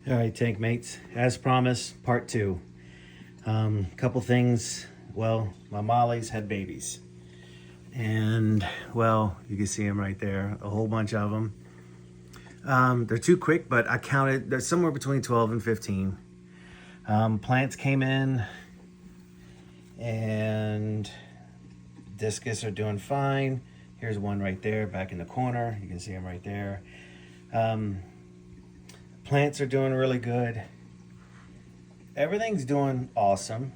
All right, tank mates. As promised, part two. Couple things. Well, my mollies had babies, and well, you can see them right there. A whole bunch of them. They're too quick, but I counted. They're somewhere between 12 and 15. Plants came in, and discus are doing fine. Here's one right there, back in the corner. You can see them right there. Plants are doing really good. Everything's doing awesome.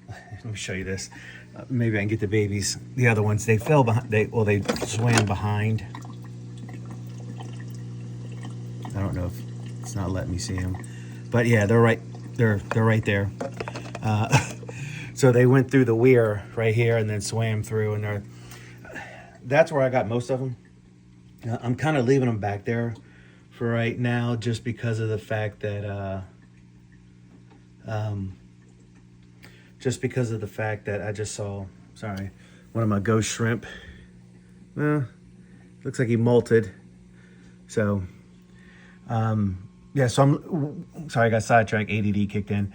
Let me show you this. Maybe I can get the babies. The other ones, they fell behind. They swam behind. I don't know if it's not letting me see them, but yeah, they're right. They're right there. So they went through the weir right here and then swam through, and that's where I got most of them. I'm kind of leaving them back there for right now, just because of the fact that I just saw, sorry, one of my ghost shrimp. Looks like he molted. So, yeah, so I'm sorry, I got sidetracked, ADD kicked in.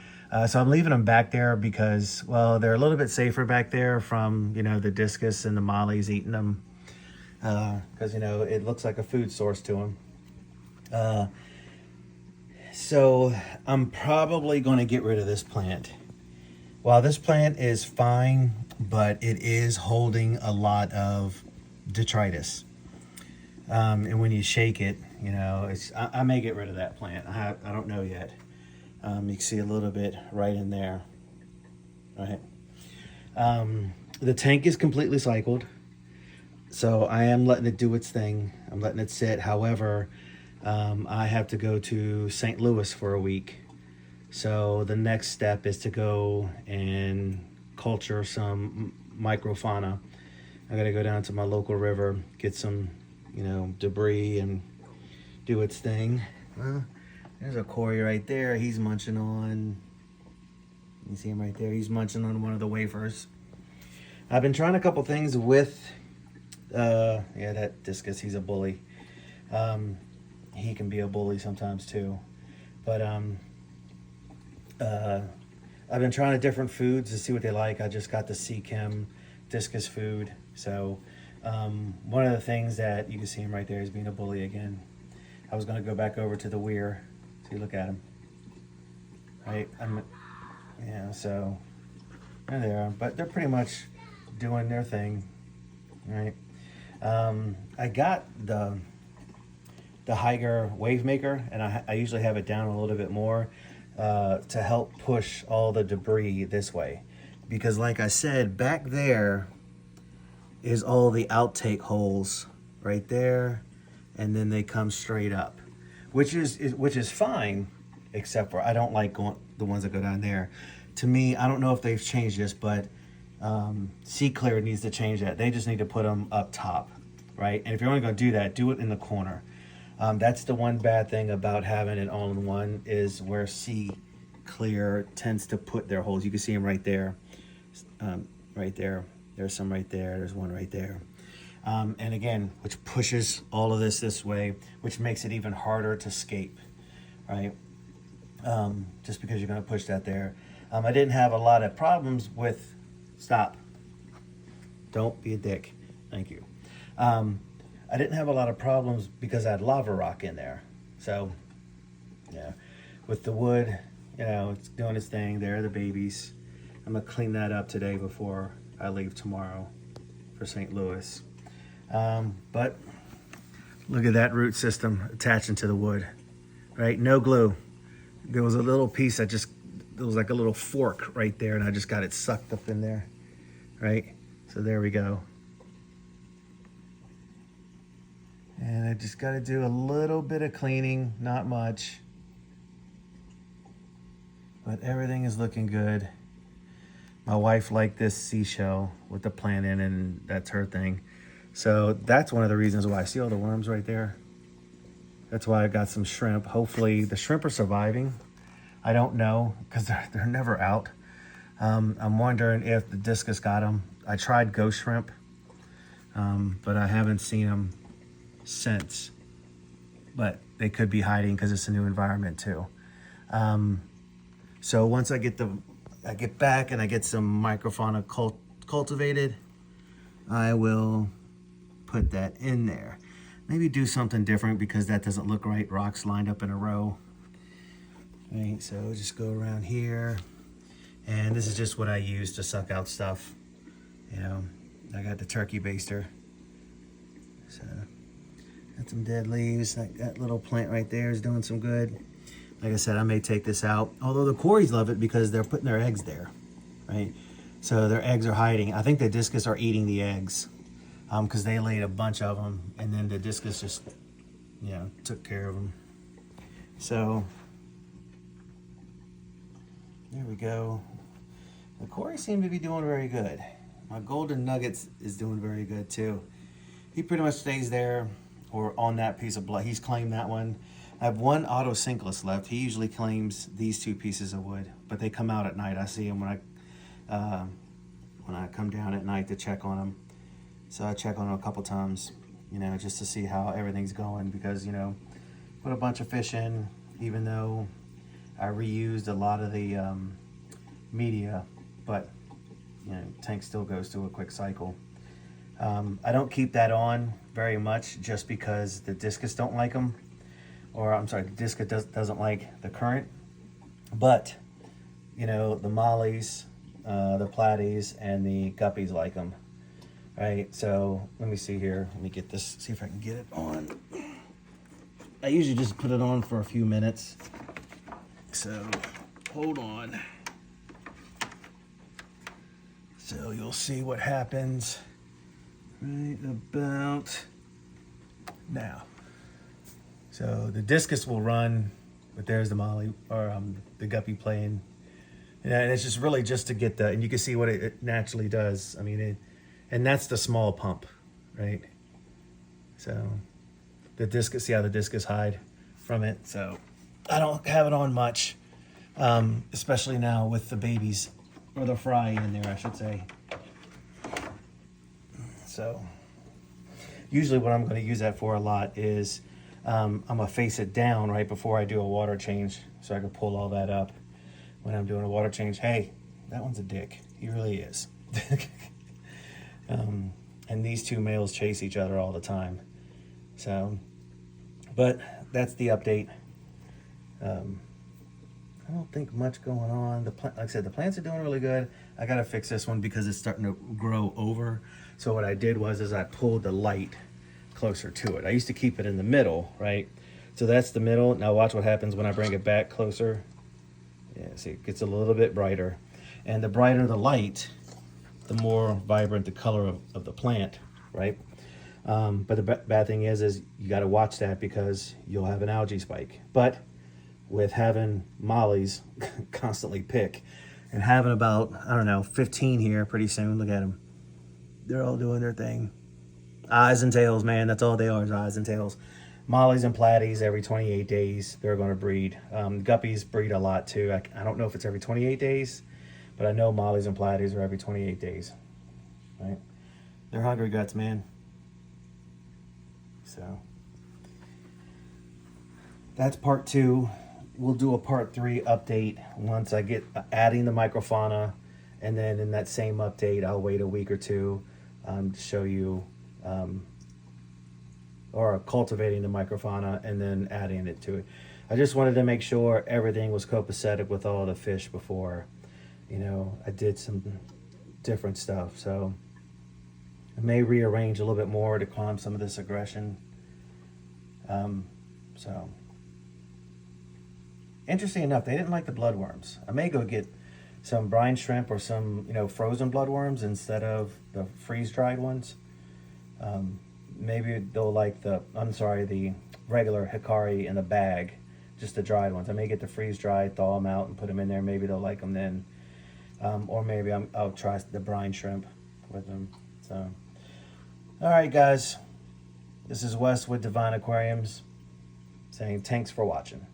So I'm leaving them back there because, well, they're a little bit safer back there from, the discus and the mollies eating them. Because, it looks like a food source to them. So I'm probably going to get rid of this plant. Well, this plant is fine, but it is holding a lot of detritus. And when you shake it, I may get rid of that plant. I don't know yet. You can see a little bit right in there. Right. The tank is completely cycled, so I am letting it do its thing. I'm letting it sit. However, I have to go to St. Louis for a week. So the next step is to go and culture some microfauna. I got to go down to my local river, get some, debris and do its thing. There's a Cory right there. He's munching on, you see him right there. He's munching on one of the wafers. I've been trying a couple things with, that discus. He's a bully. He can be a bully sometimes too. But I've been trying different foods to see what they like. I just got the Sea Chem discus food. So one of the things that you can see him right there is being a bully again. I was going to go back over to the weir. See, look at him. Right? So there they are. But they're pretty much doing their thing. Right? I got the Higer wave maker, and I usually have it down a little bit more to help push all the debris this way, because like I said, back there is all the outtake holes right there, and then they come straight up, which is fine, except for I don't like the ones that go down there. To me, I don't know if they've changed this, but Sea Clear needs to change that. They just need to put them up top, right? And if you're only going to do that, do it in the corner. That's the one bad thing about having it all-in-one, is where Sea Clear tends to put their holes. You can see them right there. Right there. There's some right there. There's one right there. And again, which pushes all of this way, which makes it even harder to escape, right? Just because you're going to push that there. I didn't have a lot of problems with... Stop. Don't be a dick. Thank you. I didn't have a lot of problems because I had lava rock in there. So, yeah, with the wood, it's doing its thing. There are the babies. I'm going to clean that up today before I leave tomorrow for St. Louis. But look at that root system attaching to the wood, right? No glue. There was a little piece there was like a little fork right there, and I just got it sucked up in there, right? So there we go. And I just got to do a little bit of cleaning, not much. But everything is looking good. My wife liked this seashell with the plant in, and that's her thing. So that's one of the reasons why. I see all the worms right there. That's why I got some shrimp. Hopefully the shrimp are surviving. I don't know, because they're never out. I'm wondering if the discus got them. I tried ghost shrimp, but I haven't seen them since. But they could be hiding because it's a new environment too. So once I get back and I get some microfauna cultivated, I will put that in there. Maybe do something different because that doesn't look right. Rocks lined up in a row. Right, so just go around here. And this is just what I use to suck out stuff. You know, I got the turkey baster. So, got some dead leaves. That little plant right there is doing some good. Like I said, I may take this out. Although the Cories love it because they're putting their eggs there, right? So their eggs are hiding. I think the discus are eating the eggs because they laid a bunch of them, and then the discus just, you know, took care of them. So there we go. The Cories seem to be doing very good. My golden nuggets is doing very good too. He pretty much stays there or on that piece of blood. He's claimed that one. I have one autosynclus left. He usually claims these two pieces of wood, but they come out at night. I see them when I come down at night to check on them. So I check on them a couple times, you know, just to see how everything's going because, you know, put a bunch of fish in, even though I reused a lot of the media, but, you know, tank still goes through a quick cycle. I don't keep that on very much just because the discus don't like them. Or I'm sorry, the discus doesn't like the current, but you know the mollies, the platies, and the guppies like them, right? So let me see here. Let me get this. See if I can get it on. I usually just put it on for a few minutes. So hold on. So you'll see what happens right about now. So the discus will run, but there's the molly or the guppy playing, and it's just really just to get the, and you can see what it naturally does. I mean, and that's the small pump, right? So the discus, see how the discus hide from it. So I don't have it on much, especially now with the babies or the fry in there, I should say. So usually what I'm going to use that for a lot is. I'm gonna face it down right before I do a water change so I can pull all that up when I'm doing a water change. Hey, that one's a dick. He really is. And these two males chase each other all the time. So, but that's the update. I don't think much going on. Like I said, the plants are doing really good. I gotta fix this one because it's starting to grow over. So what I did was I pulled the light closer to it. I used to keep it in the middle, right? So that's the middle. Now watch what happens when I bring it back closer. Yeah, see, it gets a little bit brighter. And the brighter the light, the more vibrant the color of the plant, right? But the bad thing is you got to watch that because you'll have an algae spike. But with having mollies constantly pick and having about, I don't know, 15 here pretty soon, look at them. They're all doing their thing. Eyes and tails, man. That's all they are, is eyes and tails. Mollies and platies every 28 days, they're going to breed. Guppies breed a lot too. I don't know if it's every 28 days, but I know mollies and platies are every 28 days. Right? They're hungry guts, man. So that's part 2. We'll do a part 3 update once I get adding the microfauna, and then in that same update, I'll wait a week or two to show you. Or cultivating the microfauna and then adding it to it. I just wanted to make sure everything was copacetic with all the fish before, you know, I did some different stuff. So I may rearrange a little bit more to calm some of this aggression. So interesting enough, they didn't like the bloodworms. I may go get some brine shrimp or some, you know, frozen bloodworms instead of the freeze-dried ones. Maybe they'll like the regular hikari in the bag, just the dried ones. I may get the freeze-dried, thaw them out, and put them in there. Maybe they'll like them then. Or maybe I'll try the brine shrimp with them. So, all right, guys. This is Wes with Divine Aquariums saying thanks for watching.